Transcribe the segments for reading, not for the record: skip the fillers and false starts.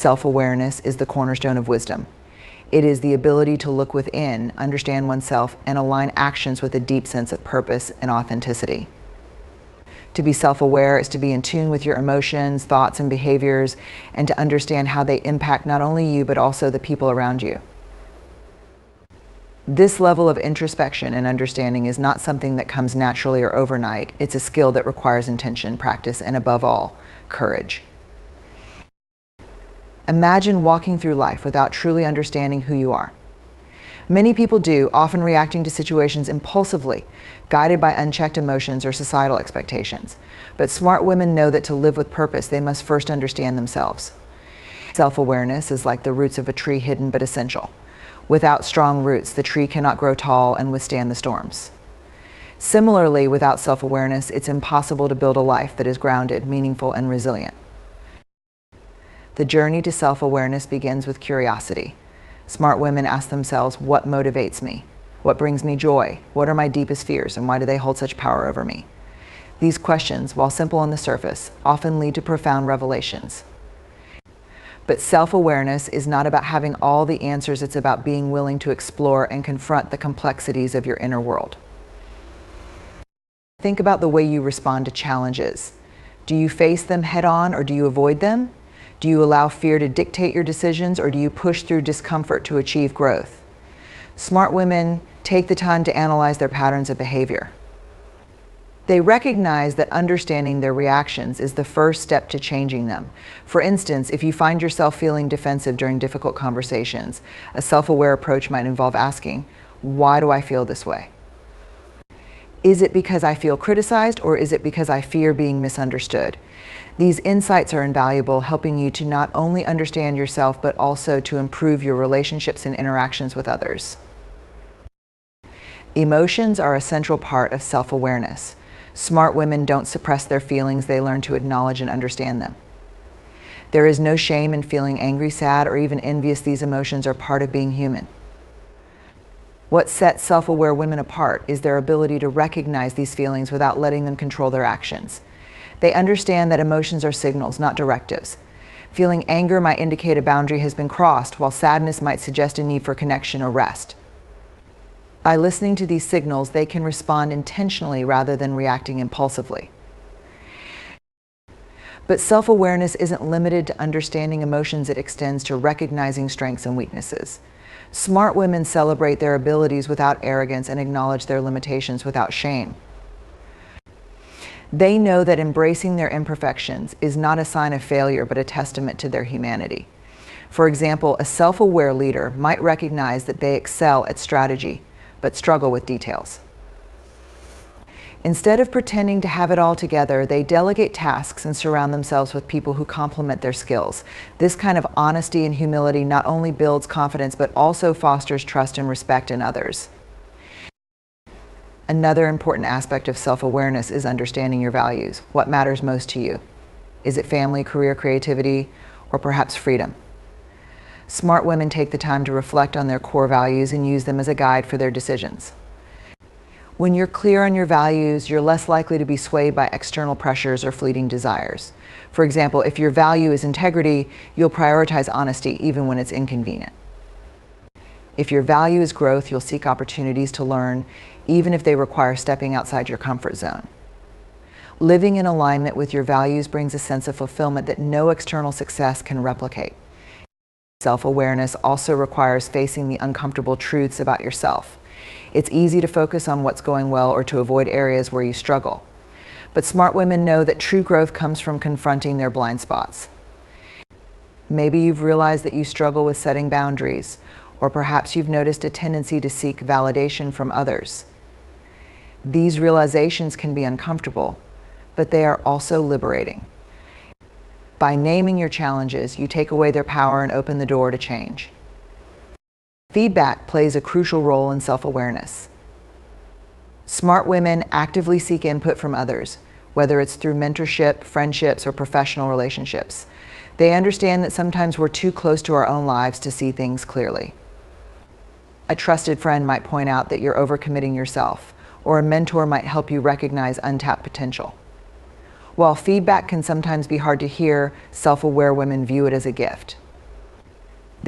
Self-awareness is the cornerstone of wisdom. It is the ability to look within, understand oneself, and align actions with a deep sense of purpose and authenticity. To be self-aware is to be in tune with your emotions, thoughts, and behaviors, and to understand how they impact not only you, but also the people around you. This level of introspection and understanding is not something that comes naturally or overnight. It's a skill that requires intention, practice, and above all, courage. Imagine walking through life without truly understanding who you are. Many people do, often reacting to situations impulsively, guided by unchecked emotions or societal expectations. But smart women know that to live with purpose, they must first understand themselves. Self-awareness is like the roots of a tree, hidden but essential. Without strong roots, the tree cannot grow tall and withstand the storms. Similarly, without self-awareness, it's impossible to build a life that is grounded, meaningful, and resilient. The journey to self-awareness begins with curiosity. Smart women ask themselves, what motivates me? What brings me joy? What are my deepest fears, and why do they hold such power over me? These questions, while simple on the surface, often lead to profound revelations. But self-awareness is not about having all the answers, it's about being willing to explore and confront the complexities of your inner world. Think about the way you respond to challenges. Do you face them head-on, or do you avoid them? Do you allow fear to dictate your decisions, or do you push through discomfort to achieve growth? Smart women take the time to analyze their patterns of behavior. They recognize that understanding their reactions is the first step to changing them. For instance, if you find yourself feeling defensive during difficult conversations, a self-aware approach might involve asking, why do I feel this way? Is it because I feel criticized, or is it because I fear being misunderstood? These insights are invaluable, helping you to not only understand yourself, but also to improve your relationships and interactions with others. Emotions are a central part of self-awareness. Smart women don't suppress their feelings, they learn to acknowledge and understand them. There is no shame in feeling angry, sad, or even envious. These emotions are part of being human. What sets self-aware women apart is their ability to recognize these feelings without letting them control their actions. They understand that emotions are signals, not directives. Feeling anger might indicate a boundary has been crossed, while sadness might suggest a need for connection or rest. By listening to these signals, they can respond intentionally rather than reacting impulsively. But self-awareness isn't limited to understanding emotions, it extends to recognizing strengths and weaknesses. Smart women celebrate their abilities without arrogance and acknowledge their limitations without shame. They know that embracing their imperfections is not a sign of failure, but a testament to their humanity. For example, a self-aware leader might recognize that they excel at strategy, but struggle with details. Instead of pretending to have it all together, they delegate tasks and surround themselves with people who complement their skills. This kind of honesty and humility not only builds confidence, but also fosters trust and respect in others. Another important aspect of self-awareness is understanding your values. What matters most to you? Is it family, career, creativity, or perhaps freedom? Smart women take the time to reflect on their core values and use them as a guide for their decisions. When you're clear on your values, you're less likely to be swayed by external pressures or fleeting desires. For example, if your value is integrity, you'll prioritize honesty even when it's inconvenient. If your value is growth, you'll seek opportunities to learn, even if they require stepping outside your comfort zone. Living in alignment with your values brings a sense of fulfillment that no external success can replicate. Self-awareness also requires facing the uncomfortable truths about yourself. It's easy to focus on what's going well or to avoid areas where you struggle. But smart women know that true growth comes from confronting their blind spots. Maybe you've realized that you struggle with setting boundaries, or perhaps you've noticed a tendency to seek validation from others. These realizations can be uncomfortable, but they are also liberating. By naming your challenges, you take away their power and open the door to change. Feedback plays a crucial role in self-awareness. Smart women actively seek input from others, whether it's through mentorship, friendships, or professional relationships. They understand that sometimes we're too close to our own lives to see things clearly. A trusted friend might point out that you're overcommitting yourself, or a mentor might help you recognize untapped potential. While feedback can sometimes be hard to hear, self-aware women view it as a gift.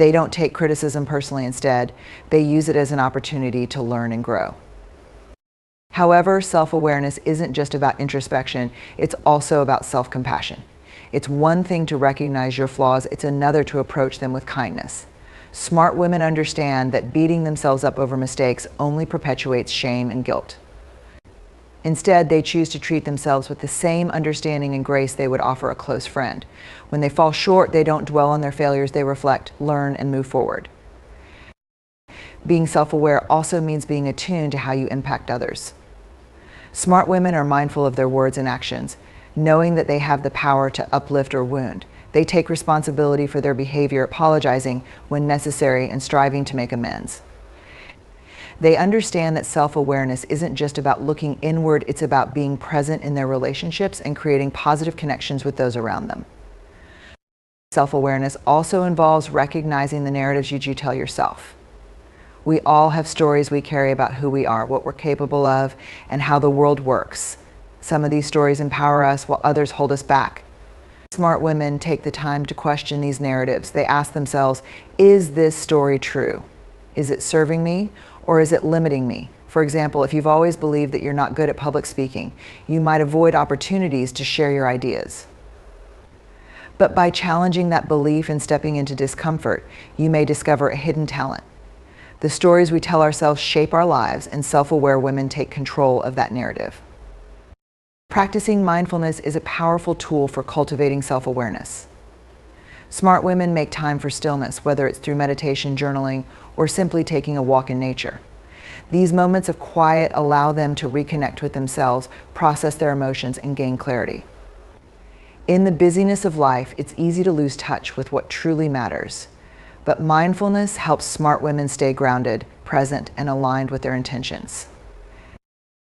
They don't take criticism personally. Instead, they use it as an opportunity to learn and grow. However, self-awareness isn't just about introspection, it's also about self-compassion. It's one thing to recognize your flaws, it's another to approach them with kindness. Smart women understand that beating themselves up over mistakes only perpetuates shame and guilt. Instead, they choose to treat themselves with the same understanding and grace they would offer a close friend. When they fall short, they don't dwell on their failures, they reflect, learn, and move forward. Being self-aware also means being attuned to how you impact others. Smart women are mindful of their words and actions, knowing that they have the power to uplift or wound. They take responsibility for their behavior, apologizing when necessary and striving to make amends. They understand that self-awareness isn't just about looking inward, it's about being present in their relationships and creating positive connections with those around them. Self-awareness also involves recognizing the narratives you tell yourself. We all have stories we carry about who we are, what we're capable of, and how the world works. Some of these stories empower us while others hold us back. Smart women take the time to question these narratives. They ask themselves, is this story true? Is it serving me or is it limiting me? For example, if you've always believed that you're not good at public speaking, you might avoid opportunities to share your ideas. But by challenging that belief and stepping into discomfort, you may discover a hidden talent. The stories we tell ourselves shape our lives, and self-aware women take control of that narrative. Practicing mindfulness is a powerful tool for cultivating self-awareness. Smart women make time for stillness, whether it's through meditation, journaling, or simply taking a walk in nature. These moments of quiet allow them to reconnect with themselves, process their emotions, and gain clarity. In the busyness of life, it's easy to lose touch with what truly matters. But mindfulness helps smart women stay grounded, present, and aligned with their intentions.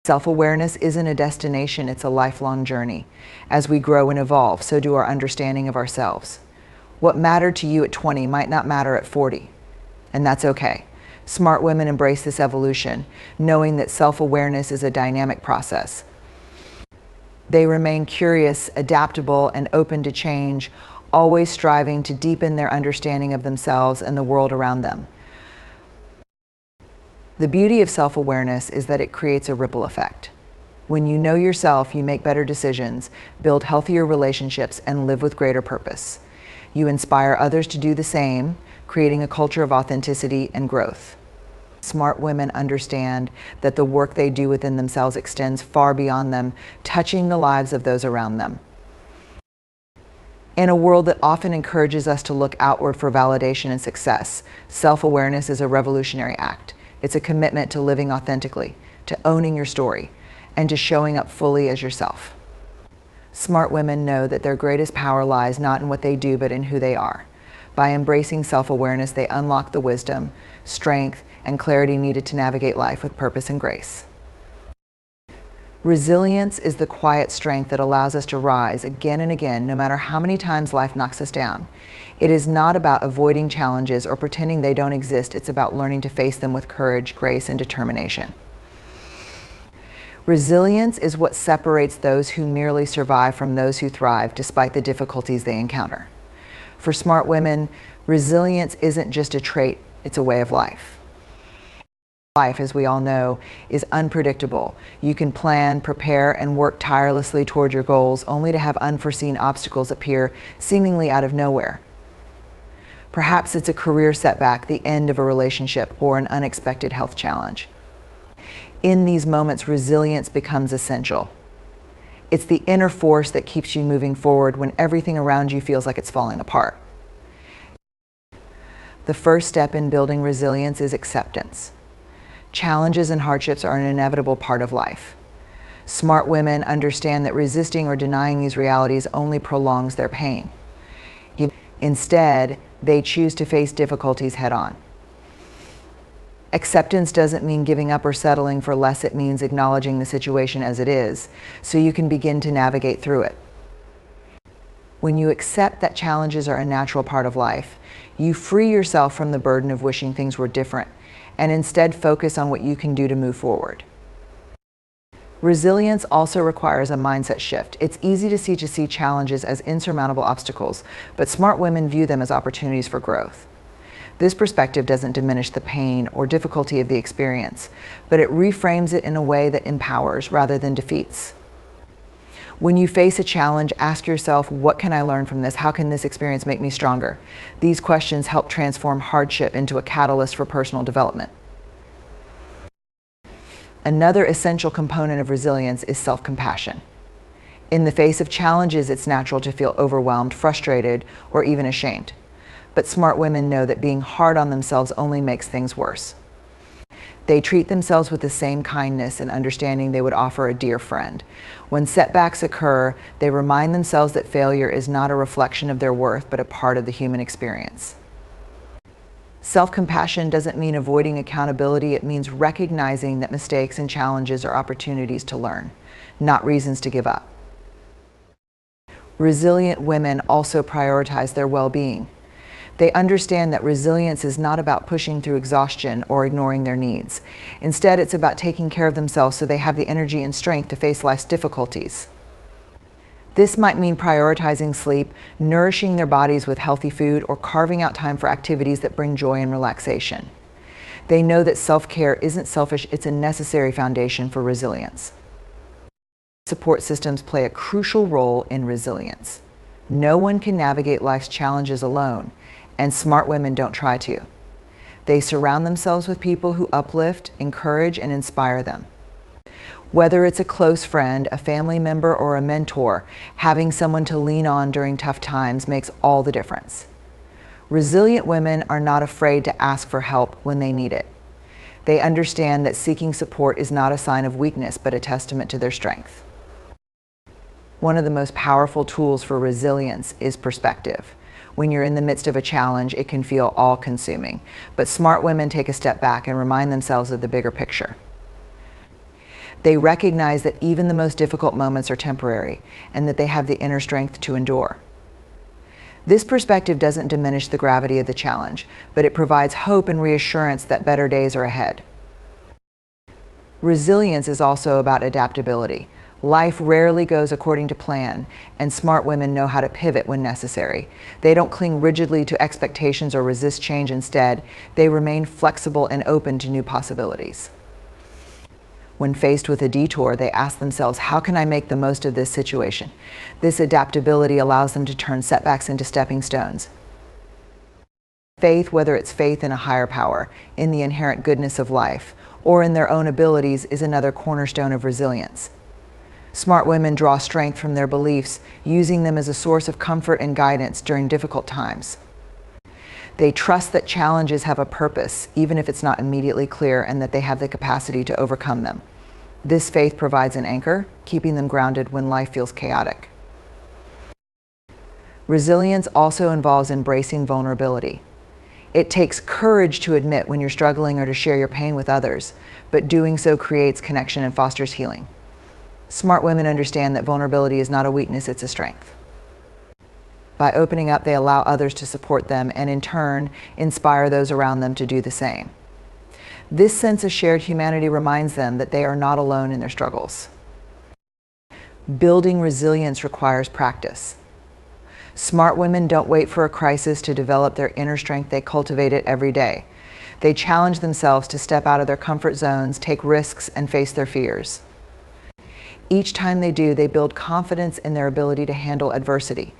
Self-awareness isn't a destination, it's a lifelong journey. As we grow and evolve, so do our understanding of ourselves. What mattered to you at 20 might not matter at 40, and that's okay. Smart women embrace this evolution, knowing that self-awareness is a dynamic process. They remain curious, adaptable, and open to change, always striving to deepen their understanding of themselves and the world around them. The beauty of self-awareness is that it creates a ripple effect. When you know yourself, you make better decisions, build healthier relationships, and live with greater purpose. You inspire others to do the same, creating a culture of authenticity and growth. Smart women understand that the work they do within themselves extends far beyond them, touching the lives of those around them. In a world that often encourages us to look outward for validation and success, self-awareness is a revolutionary act. It's a commitment to living authentically, to owning your story, and to showing up fully as yourself. Smart women know that their greatest power lies not in what they do, but in who they are. By embracing self-awareness, they unlock the wisdom, strength, and clarity needed to navigate life with purpose and grace. Resilience is the quiet strength that allows us to rise again and again, no matter how many times life knocks us down. It is not about avoiding challenges or pretending they don't exist. It's about learning to face them with courage, grace, and determination. Resilience is what separates those who merely survive from those who thrive despite the difficulties they encounter. For smart women, resilience isn't just a trait, it's a way of life. Life, as we all know, is unpredictable. You can plan, prepare, and work tirelessly toward your goals, only to have unforeseen obstacles appear seemingly out of nowhere. Perhaps it's a career setback, the end of a relationship, or an unexpected health challenge. In these moments, resilience becomes essential. It's the inner force that keeps you moving forward when everything around you feels like it's falling apart. The first step in building resilience is acceptance. Challenges and hardships are an inevitable part of life. Smart women understand that resisting or denying these realities only prolongs their pain. Instead, they choose to face difficulties head-on. Acceptance doesn't mean giving up or settling for less, it means acknowledging the situation as it is, so you can begin to navigate through it. When you accept that challenges are a natural part of life, you free yourself from the burden of wishing things were different, and instead focus on what you can do to move forward. Resilience also requires a mindset shift. It's easy to see challenges as insurmountable obstacles, but smart women view them as opportunities for growth. This perspective doesn't diminish the pain or difficulty of the experience, but it reframes it in a way that empowers rather than defeats. When you face a challenge, ask yourself, what can I learn from this? How can this experience make me stronger? These questions help transform hardship into a catalyst for personal development. Another essential component of resilience is self-compassion. In the face of challenges, it's natural to feel overwhelmed, frustrated, or even ashamed. But smart women know that being hard on themselves only makes things worse. They treat themselves with the same kindness and understanding they would offer a dear friend. When setbacks occur, they remind themselves that failure is not a reflection of their worth, but a part of the human experience. Self-compassion doesn't mean avoiding accountability. It means recognizing that mistakes and challenges are opportunities to learn, not reasons to give up. Resilient women also prioritize their well-being. They understand that resilience is not about pushing through exhaustion or ignoring their needs. Instead, it's about taking care of themselves so they have the energy and strength to face life's difficulties. This might mean prioritizing sleep, nourishing their bodies with healthy food, or carving out time for activities that bring joy and relaxation. They know that self-care isn't selfish, it's a necessary foundation for resilience. Support systems play a crucial role in resilience. No one can navigate life's challenges alone, and smart women don't try to. They surround themselves with people who uplift, encourage, and inspire them. Whether it's a close friend, a family member, or a mentor, having someone to lean on during tough times makes all the difference. Resilient women are not afraid to ask for help when they need it. They understand that seeking support is not a sign of weakness, but a testament to their strength. One of the most powerful tools for resilience is perspective. When you're in the midst of a challenge, it can feel all-consuming. But smart women take a step back and remind themselves of the bigger picture. They recognize that even the most difficult moments are temporary, and that they have the inner strength to endure. This perspective doesn't diminish the gravity of the challenge, but it provides hope and reassurance that better days are ahead. Resilience is also about adaptability. Life rarely goes according to plan, and smart women know how to pivot when necessary. They don't cling rigidly to expectations or resist change. Instead, they remain flexible and open to new possibilities. When faced with a detour, they ask themselves, how can I make the most of this situation? This adaptability allows them to turn setbacks into stepping stones. Faith, whether it's faith in a higher power, in the inherent goodness of life, or in their own abilities, is another cornerstone of resilience. Smart women draw strength from their beliefs, using them as a source of comfort and guidance during difficult times. They trust that challenges have a purpose, even if it's not immediately clear, and that they have the capacity to overcome them. This faith provides an anchor, keeping them grounded when life feels chaotic. Resilience also involves embracing vulnerability. It takes courage to admit when you're struggling or to share your pain with others, but doing so creates connection and fosters healing. Smart women understand that vulnerability is not a weakness, it's a strength. By opening up, they allow others to support them and, in turn, inspire those around them to do the same. This sense of shared humanity reminds them that they are not alone in their struggles. Building resilience requires practice. Smart women don't wait for a crisis to develop their inner strength, they cultivate it every day. They challenge themselves to step out of their comfort zones, take risks, and face their fears. Each time they do, they build confidence in their ability to handle adversity.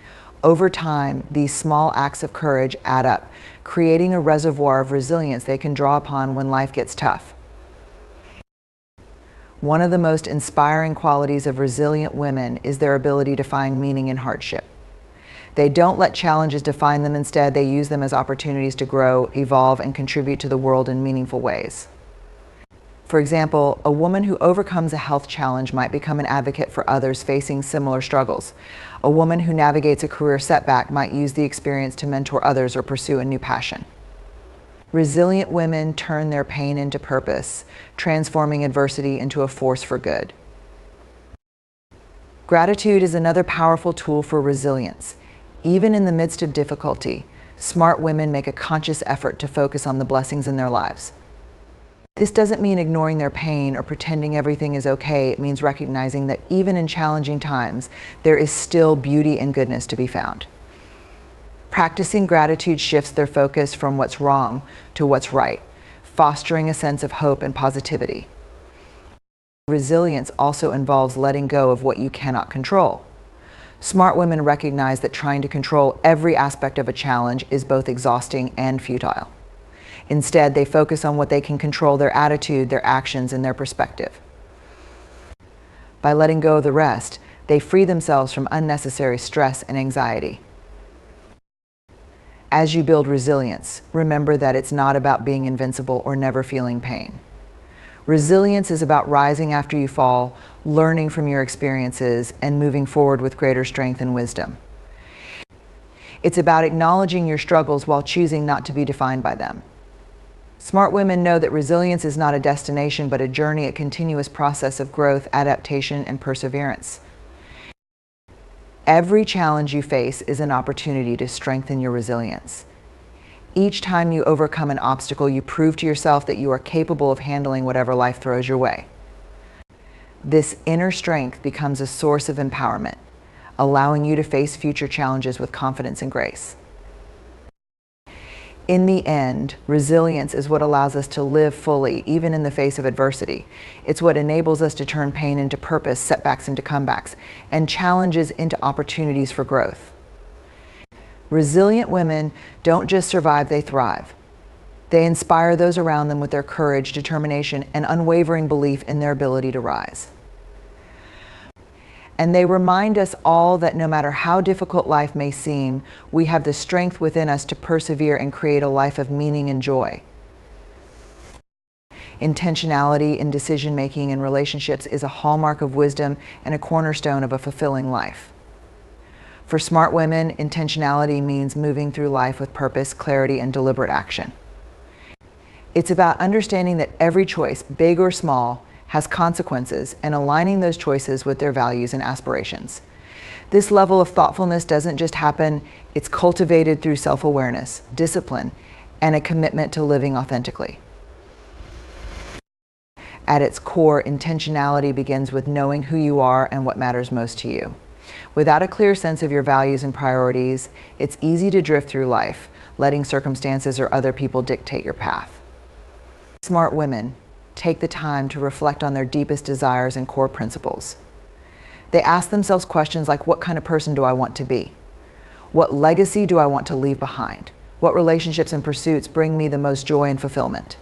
Over time, these small acts of courage add up, creating a reservoir of resilience they can draw upon when life gets tough. One of the most inspiring qualities of resilient women is their ability to find meaning in hardship. They don't let challenges define them. Instead, they use them as opportunities to grow, evolve, and contribute to the world in meaningful ways. For example, a woman who overcomes a health challenge might become an advocate for others facing similar struggles. A woman who navigates a career setback might use the experience to mentor others or pursue a new passion. Resilient women turn their pain into purpose, transforming adversity into a force for good. Gratitude is another powerful tool for resilience. Even in the midst of difficulty, smart women make a conscious effort to focus on the blessings in their lives. This doesn't mean ignoring their pain or pretending everything is okay. It means recognizing that even in challenging times, there is still beauty and goodness to be found. Practicing gratitude shifts their focus from what's wrong to what's right, fostering a sense of hope and positivity. Resilience also involves letting go of what you cannot control. Smart women recognize that trying to control every aspect of a challenge is both exhausting and futile. Instead, they focus on what they can control: their attitude, their actions, and their perspective. By letting go of the rest, they free themselves from unnecessary stress and anxiety. As you build resilience, remember that it's not about being invincible or never feeling pain. Resilience is about rising after you fall, learning from your experiences, and moving forward with greater strength and wisdom. It's about acknowledging your struggles while choosing not to be defined by them. Smart women know that resilience is not a destination, but a journey, a continuous process of growth, adaptation, and perseverance. Every challenge you face is an opportunity to strengthen your resilience. Each time you overcome an obstacle, you prove to yourself that you are capable of handling whatever life throws your way. This inner strength becomes a source of empowerment, allowing you to face future challenges with confidence and grace. In the end, resilience is what allows us to live fully, even in the face of adversity. It's what enables us to turn pain into purpose, setbacks into comebacks, and challenges into opportunities for growth. Resilient women don't just survive, they thrive. They inspire those around them with their courage, determination, and unwavering belief in their ability to rise. And they remind us all that no matter how difficult life may seem, we have the strength within us to persevere and create a life of meaning and joy. Intentionality in decision-making and relationships is a hallmark of wisdom and a cornerstone of a fulfilling life. For smart women, intentionality means moving through life with purpose, clarity, and deliberate action. It's about understanding that every choice, big or small, has consequences, and aligning those choices with their values and aspirations. This level of thoughtfulness doesn't just happen, it's cultivated through self-awareness, discipline, and a commitment to living authentically. At its core, intentionality begins with knowing who you are and what matters most to you. Without a clear sense of your values and priorities, it's easy to drift through life, letting circumstances or other people dictate your path. Smart women take the time to reflect on their deepest desires and core principles. They ask themselves questions like, what kind of person do I want to be? What legacy do I want to leave behind? What relationships and pursuits bring me the most joy and fulfillment?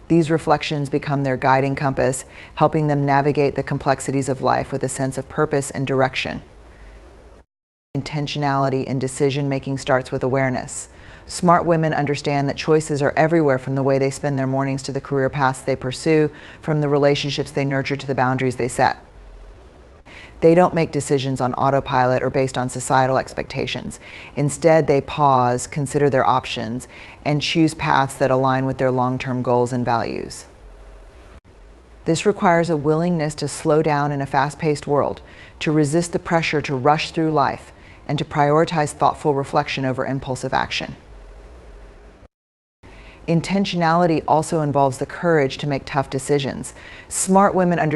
These reflections become their guiding compass, helping them navigate the complexities of life with a sense of purpose and direction. Intentionality in decision-making starts with awareness. Smart women understand that choices are everywhere, from the way they spend their mornings to the career paths they pursue, from the relationships they nurture to the boundaries they set. They don't make decisions on autopilot or based on societal expectations. Instead, they pause, consider their options, and choose paths that align with their long-term goals and values. This requires a willingness to slow down in a fast-paced world, to resist the pressure to rush through life, and to prioritize thoughtful reflection over impulsive action. Intentionality also involves the courage to make tough decisions. Smart women understand